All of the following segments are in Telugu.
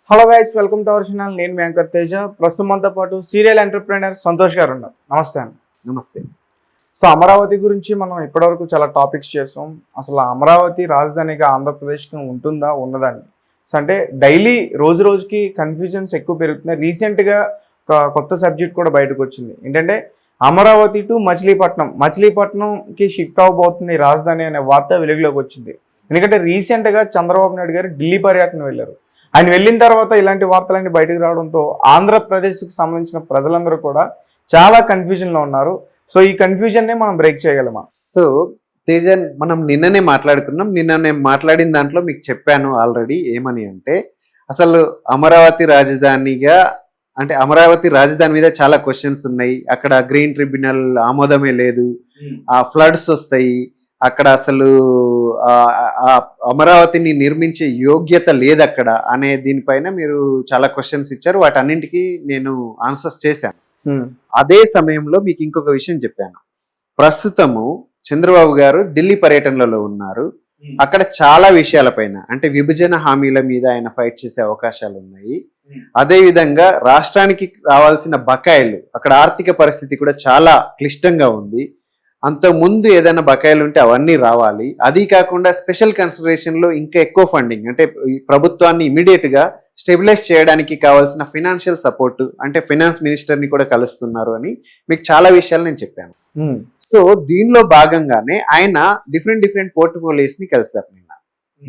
Hello guys, welcome to our channel. నేను మీ యాంకర్ తేజ. ప్రస్తుతం మనతో పాటు సీరియల్ ఎంటర్ప్రెనర్ సంతోష్ గారు ఉన్నారు. నమస్తే అండి. నమస్తే. సో అమరావతి గురించి మనం ఇప్పటివరకు చాలా టాపిక్స్ చేసాం. అసలు అమరావతి రాజధానిగా ఆంధ్రప్రదేశ్కి ఉంటుందా ఉన్నదండి. సో అంటే డైలీ రోజు రోజుకి కన్ఫ్యూజన్స్ ఎక్కువ పెరుగుతున్నాయి. రీసెంట్గా ఒక కొత్త సబ్జెక్ట్ కూడా బయటకు వచ్చింది. ఏంటంటే అమరావతి టు మచిలీపట్నంకి షిఫ్ట్ అవబోతుంది రాజధాని అనే వార్త వెలుగులోకి వచ్చింది. ఎందుకంటే రీసెంట్గా చంద్రబాబు నాయుడు గారు ఢిల్లీ పర్యటన వెళ్ళారు. ఆయన వెళ్ళిన తర్వాత ఇలాంటి వార్తలన్నీ బయటకు రావడంతో ఆంధ్రప్రదేశ్కి సంబంధించిన ప్రజలందరూ కూడా చాలా కన్ఫ్యూజన్లో ఉన్నారు. సో ఈ కన్ఫ్యూజన్నే మనం బ్రేక్ చేయగలమా? సో తేజన్, మనం నిన్ననే మాట్లాడుకున్నాం. నిన్న నేను మాట్లాడిన దాంట్లో మీకు చెప్పాను ఆల్రెడీ. ఏమని అంటే, అసలు అమరావతి రాజధానిగా అంటే అమరావతి రాజధాని మీద చాలా క్వశ్చన్స్ ఉన్నాయి. అక్కడ గ్రీన్ ట్రిబ్యునల్ ఆమోదమే లేదు, ఆ ఫ్లడ్స్ వస్తాయి, అక్కడ అసలు అమరావతిని నిర్మించే యోగ్యత లేదు అక్కడ అనే దీనిపైన మీరు చాలా క్వశ్చన్స్ ఇచ్చారు. వాటన్నింటికి నేను ఆన్సర్స్ చేశాను. అదే సమయంలో మీకు ఇంకొక విషయం చెప్పాను. ప్రస్తుతము చంద్రబాబు గారు ఢిల్లీ పర్యటనలో ఉన్నారు. అక్కడ చాలా విషయాలపైన అంటే విభజన హామీల మీద ఆయన ఫైట్ చేసే అవకాశాలు ఉన్నాయి. అదే విధంగా రాష్ట్రానికి రావాల్సిన బకాయిలు, అక్కడ ఆర్థిక పరిస్థితి కూడా చాలా క్లిష్టంగా ఉంది. అంత ముందు ఏదైనా బకాయిలు ఉంటే అవన్నీ రావాలి. అది కాకుండా స్పెషల్ కన్సిడరేషన్ లో ఇంకా ఎక్కువ ఫండింగ్ అంటే ప్రభుత్వాన్ని ఇమీడియట్ గా స్టెబిలైజ్ చేయడానికి కావాల్సిన ఫైనాన్షియల్ సపోర్ట్ అంటే ఫైనాన్స్ మినిస్టర్ ని కూడా కలుస్తున్నారు అని మీకు చాలా విషయాలు నేను చెప్పాను. సో దీనిలో భాగంగానే ఆయన డిఫరెంట్ పోర్ట్ఫోలియోస్ ని కలిశారు నిన్న.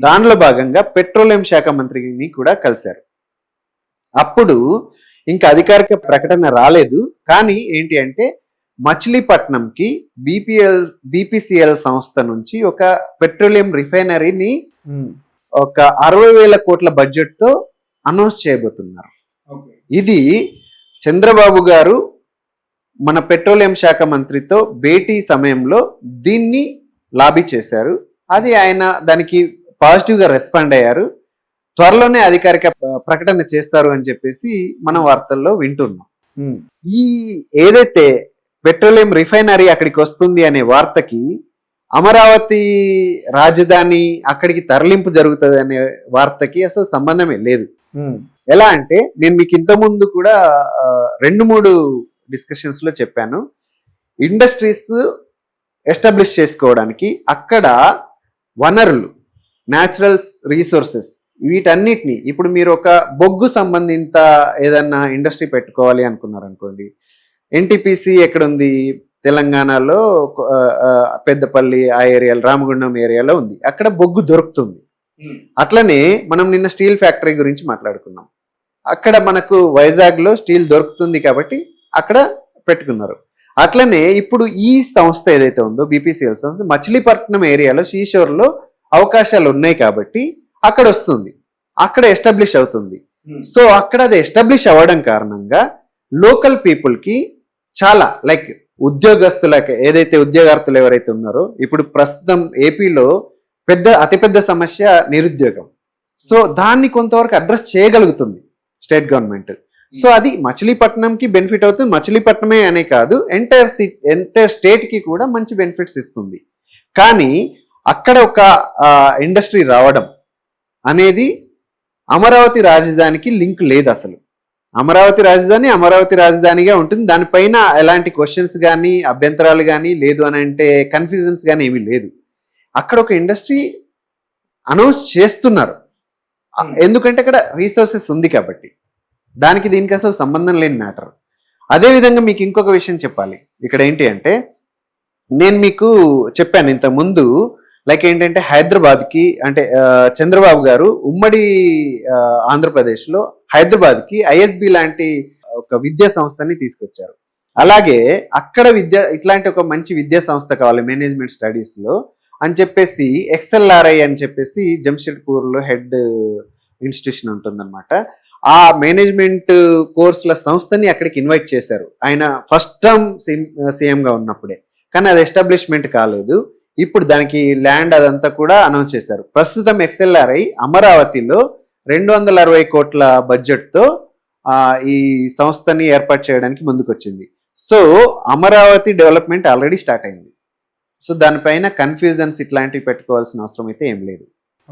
దానిలో భాగంగా పెట్రోలియం శాఖ మంత్రిని కూడా కలిశారు. అప్పుడు ఇంకా అధికారిక ప్రకటన రాలేదు. కానీ ఏంటి అంటే, మచిలీపట్నంకి బీపీసీఎల్ సంస్థ నుంచి ఒక పెట్రోలియం రిఫైనరీని ఒక 60,000 కోట్ల బడ్జెట్ తో అనౌన్స్ చేయబోతున్నారు. ఇది చంద్రబాబు గారు మన పెట్రోలియం శాఖ మంత్రితో భేటీ సమయంలో దీన్ని లాబీ చేశారు. అది ఆయన దానికి పాజిటివ్ గా రెస్పాండ్ అయ్యారు. త్వరలోనే అధికారిక ప్రకటన చేస్తారు అని చెప్పేసి మనం వార్తల్లో వింటున్నాం. ఈ ఏదైతే పెట్రోలియం రిఫైనరీ అక్కడికి వస్తుంది అనే వార్తకి అమరావతి రాజధాని అక్కడికి తరలింపు జరుగుతుంది అనే వార్తకి అసలు సంబంధమే లేదు. ఎలా అంటే, నేను మీకు ఇంత ముందు కూడా 2-3 డిస్కషన్స్ లో చెప్పాను. ఇండస్ట్రీస్ ఎస్టాబ్లిష్ చేసుకోవడానికి అక్కడ వనరులు, న్యాచురల్ రీసోర్సెస్, వీటన్నిటిని ఇప్పుడు మీరు ఒక బొగ్గు సంబంధిత ఏదన్నా ఇండస్ట్రీ పెట్టుకోవాలి అనుకున్నారనుకోండి, ఎన్టీపీసీ ఎక్కడుంది? తెలంగాణలో పెద్దపల్లి ఆ ఏరియాలో, రామగుండం ఏరియాలో ఉంది. అక్కడ బొగ్గు దొరుకుతుంది. అట్లనే మనం నిన్న స్టీల్ ఫ్యాక్టరీ గురించి మాట్లాడుకున్నాం. అక్కడ మనకు వైజాగ్ లో స్టీల్ దొరుకుతుంది కాబట్టి అక్కడ పెట్టుకున్నారు. అట్లనే ఇప్పుడు ఈ సంస్థ ఏదైతే ఉందో బీపీసీఎల్ సంస్థ మచిలీపట్నం ఏరియాలో సీషోర్ లో అవకాశాలు ఉన్నాయి కాబట్టి అక్కడ వస్తుంది, అక్కడ ఎస్టాబ్లిష్ అవుతుంది. సో అక్కడ అది ఎస్టాబ్లిష్ అవ్వడం కారణంగా లోకల్ పీపుల్ కి చాలా లైక్ ఉద్యోగస్తులకి, ఏదైతే ఉద్యోగార్థులు ఎవరైతే ఉన్నారో, ఇప్పుడు ప్రస్తుతం ఏపీలో అతిపెద్ద సమస్య నిరుద్యోగం. సో దాన్ని కొంతవరకు అడ్రస్ చేయగలుగుతుంది స్టేట్ గవర్నమెంట్. సో అది మచిలీపట్నంకి బెనిఫిట్ అవుతుంది. మచిలీపట్నమే అనే కాదు, ఎంటైర్ స్టేట్ కి కూడా మంచి బెనిఫిట్స్ ఇస్తుంది. కానీ అక్కడ ఒక ఇండస్ట్రీ రావడం అనేది అమరావతి రాజధానికి లింక్ లేదు. అసలు అమరావతి రాజధానిగా ఉంటుంది. దానిపైన ఎలాంటి క్వశ్చన్స్ కానీ అభ్యంతరాలు కానీ లేదు అని అంటే కన్ఫ్యూజన్స్ కానీ ఏమీ లేదు. అక్కడ ఒక ఇండస్ట్రీ అనౌన్స్ చేస్తున్నారు ఎందుకంటే అక్కడ రీసోర్సెస్ ఉంది కాబట్టి. దీనికి అసలు సంబంధం లేని మ్యాటర్. అదేవిధంగా మీకు ఇంకొక విషయం చెప్పాలి. ఇక్కడ ఏంటి అంటే, నేను మీకు చెప్పాను ఇంత ముందు, లైక్ ఏంటంటే హైదరాబాద్కి అంటే చంద్రబాబు గారు ఉమ్మడి ఆంధ్రప్రదేశ్లో హైదరాబాద్కి ఐఎస్బి లాంటి ఒక విద్యా సంస్థని తీసుకొచ్చారు. అలాగే అక్కడ ఇట్లాంటి ఒక మంచి విద్యా సంస్థ కావాలి మేనేజ్మెంట్ స్టడీస్లో అని చెప్పేసి ఎక్స్ఎల్ఆర్ఐ అని చెప్పేసి జంషెడ్పూర్లో హెడ్ ఇన్స్టిట్యూషన్ ఉంటుందన్నమాట. ఆ మేనేజ్మెంట్ కోర్సుల సంస్థని అక్కడికి ఇన్వైట్ చేశారు ఆయన ఫస్ట్ టర్మ్ సీఎంగా ఉన్నప్పుడే. కానీ అది ఎస్టాబ్లిష్మెంట్ కాలేదు. ఇప్పుడు దానికి ల్యాండ్ అదంతా కూడా అనౌన్స్ చేశారు. ప్రస్తుతం ఎక్స్ఎల్ఆర్ఐ అమరావతిలో 260 కోట్ల బడ్జెట్తో ఈ సంస్థని ఏర్పాటు చేయడానికి ముందుకొచ్చింది. So Amaravati development already start అయింది. సో దానిపైన కన్ఫ్యూజన్స్ ఇట్లాంటివి పెట్టుకోవాల్సిన అవసరం అయితే ఏం లేదు.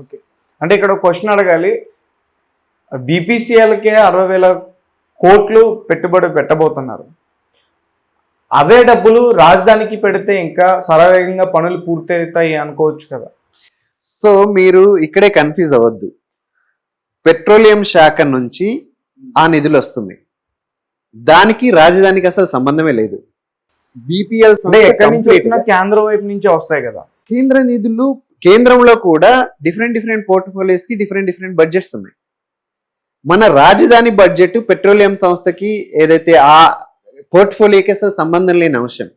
ఓకే, అంటే ఇక్కడ క్వశ్చన్ అడగాలి. బీపీసీఎల్కే 60,000 కోట్లు పెట్టుబడి పెట్టబోతున్నారు. అవే డబ్బులు రాజధానికి పెడితే ఇంకా సరవేగంగా పనులు పూర్తవుతాయి అనుకోవచ్చు కదా. సో మీరు ఇక్కడే కన్ఫ్యూజ్ అవ్వద్దు. పెట్రోలియం శాఖ నుంచి ఆ నిధులు వస్తుంది, దానికి రాజధానికి అసలు సంబంధమే లేదు. బీపీఎల్ అంటే ఎక్కడి నుంచి వచ్చినా కేంద్రం వైపు నుంచే వస్తాయి కదా. కేంద్ర నిధులు, కేంద్రంలో కూడా డిఫరెంట్ పోర్ట్ఫోలియోస్ కి డిఫరెంట్ బడ్జెట్స్ ఉన్నాయి. మన రాజధాని బడ్జెట్ పెట్రోలియం సంస్థకి ఏదైతే ఆ పోర్ట్ఫోలియోకి అసలు సంబంధం లేని అంశం.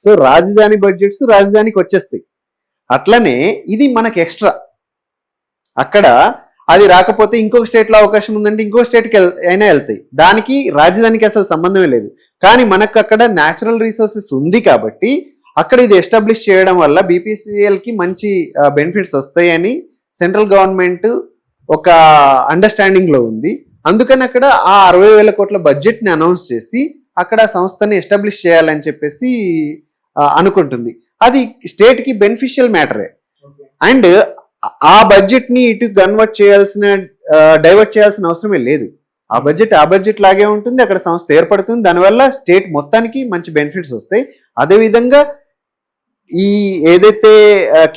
సో రాజధాని బడ్జెట్స్ రాజధానికి వచ్చేస్తాయి. అట్లనే ఇది మనకి ఎక్స్ట్రా. అక్కడ అది రాకపోతే ఇంకొక స్టేట్ లో అవకాశం ఉందంటే ఇంకో స్టేట్కి అయినా వెళ్తాయి, దానికి రాజధానికి అసలు సంబంధమే లేదు. కానీ మనకు అక్కడ న్యాచురల్ రిసోర్సెస్ ఉంది కాబట్టి అక్కడ ఇది ఎస్టాబ్లిష్ చేయడం వల్ల బీపీసీఎల్ కి మంచి బెనిఫిట్స్ వస్తాయని సెంట్రల్ గవర్నమెంట్ ఒక అండర్స్టాండింగ్ లో ఉంది. అందుకని అక్కడ ఆ 60,000 కోట్ల బడ్జెట్ ని అనౌన్స్ చేసి అక్కడ సంస్థని ఎస్టాబ్లిష్ చేయాలని చెప్పేసి అనుకుంటుంది. అది స్టేట్ కి బెనిఫిషియల్ మ్యాటరే. అండ్ ఆ బడ్జెట్ ని ఇటు డైవర్ట్ చేయాల్సిన అవసరమే లేదు. ఆ బడ్జెట్ లాగే ఉంటుంది, అక్కడ సంస్థ ఏర్పడుతుంది, దానివల్ల స్టేట్ మొత్తానికి మంచి బెనిఫిట్స్ వస్తాయి. అదేవిధంగా ఈ ఏదైతే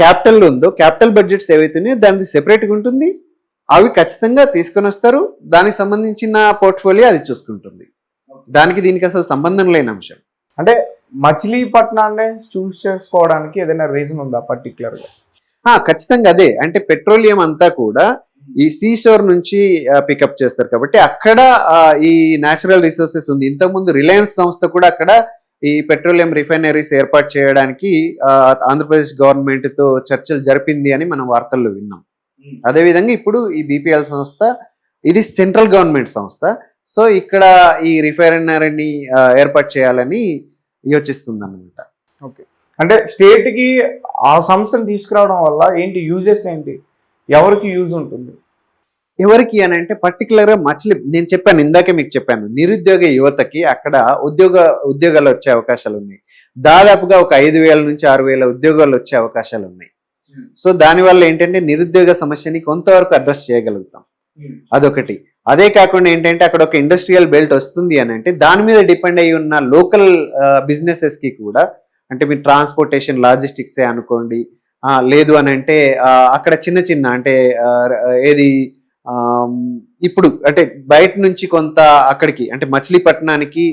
క్యాపిటల్ ఉందో, క్యాపిటల్ బడ్జెట్స్ ఏవైతున్నాయో దానికి సెపరేట్గా ఉంటుంది, అవి ఖచ్చితంగా తీసుకొని వస్తారు. దానికి సంబంధించిన పోర్ట్ఫోలియో అది చూసుకుంటుంది. దానికి దీనికి అసలు సంబంధం లేని అంశం. అంటే మచిలీపట్నాన్ని చూస్ చేసుకోవడానికి ఏదైనా రీజన్ ఉందా పర్టికులర్గా? ఖచ్చితంగా అదే. అంటే పెట్రోలియం అంతా కూడా ఈ సీషోర్ నుంచి పికప్ చేస్తారు కాబట్టి అక్కడ ఈ న్యాచురల్ రిసోర్సెస్ ఉంది. ఇంతకుముందు రిలయన్స్ సంస్థ కూడా అక్కడ ఈ పెట్రోలియం రిఫైనరీస్ ఏర్పాటు చేయడానికి ఆంధ్రప్రదేశ్ గవర్నమెంట్ తో చర్చలు జరిపింది అని మనం వార్తల్లో విన్నాం. అదేవిధంగా ఇప్పుడు ఈ బీపీఎల్ సంస్థ ఇది సెంట్రల్ గవర్నమెంట్ సంస్థ. సో ఇక్కడ ఈ రిఫైనరీని ఏర్పాటు చేయాలని యోచిస్తుంది అన్నమాట. ఓకే, అంటే స్టేట్ కి ఆ సంస్థను తీసుకురావడం వల్ల ఏంటి యూజెస్ ఏంటి, ఎవరికి యూజ్ ఉంటుంది? ఎవరికి అని అంటే పర్టికులర్గా నేను చెప్పాను, ఇందాకే మీకు చెప్పాను, నిరుద్యోగ యువతకి అక్కడ ఉద్యోగాలు వచ్చే అవకాశాలు ఉన్నాయి. దాదాపుగా ఒక 5,000 నుంచి 6,000 ఉద్యోగాలు వచ్చే అవకాశాలు ఉన్నాయి. సో దానివల్ల ఏంటంటే నిరుద్యోగ సమస్యని కొంతవరకు అడ్రస్ చేయగలుగుతాం, అదొకటి. అదే కాకుండా ఏంటంటే అక్కడ ఒక ఇండస్ట్రియల్ బెల్ట్ వస్తుంది అని అంటే దాని మీద డిపెండ్ అయి ఉన్న లోకల్ బిజినెసెస్ కి కూడా, అంటే మీరు ట్రాన్స్పోర్టేషన్ లాజిస్టిక్సే అనుకోండి, లేదు అని అంటే అక్కడ చిన్న అంటే ఏది ఇప్పుడు అంటే బయట నుంచి కొంత అక్కడికి అంటే మచిలీపట్నానికి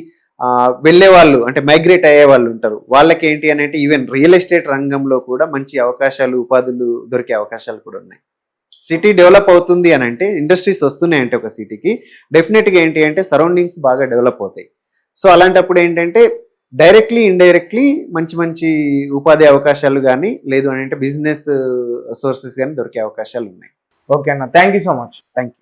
వెళ్ళే వాళ్ళు, అంటే మైగ్రేట్ అయ్యే వాళ్ళు ఉంటారు. వాళ్ళకి ఏంటి అని అంటే ఈవెన్ రియల్ ఎస్టేట్ రంగంలో కూడా మంచి అవకాశాలు, ఉపాధులు దొరికే అవకాశాలు కూడా ఉన్నాయి. సిటీ డెవలప్ అవుతుంది అని అంటే, ఇండస్ట్రీస్ వస్తున్నాయి అంటే ఒక సిటీకి డెఫినెట్గా ఏంటి అంటే సరౌండింగ్స్ బాగా డెవలప్ అవుతాయి. సో అలాంటప్పుడు ఏంటంటే డైరెక్ట్లీ ఇండైరెక్ట్లీ మంచి ఉపాధి అవకాశాలు కానీ, లేదు అని అంటే బిజినెస్ సోర్సెస్ కానీ దొరికే అవకాశాలు ఉన్నాయి. ఓకే అన్న, thank you so much. Thank you.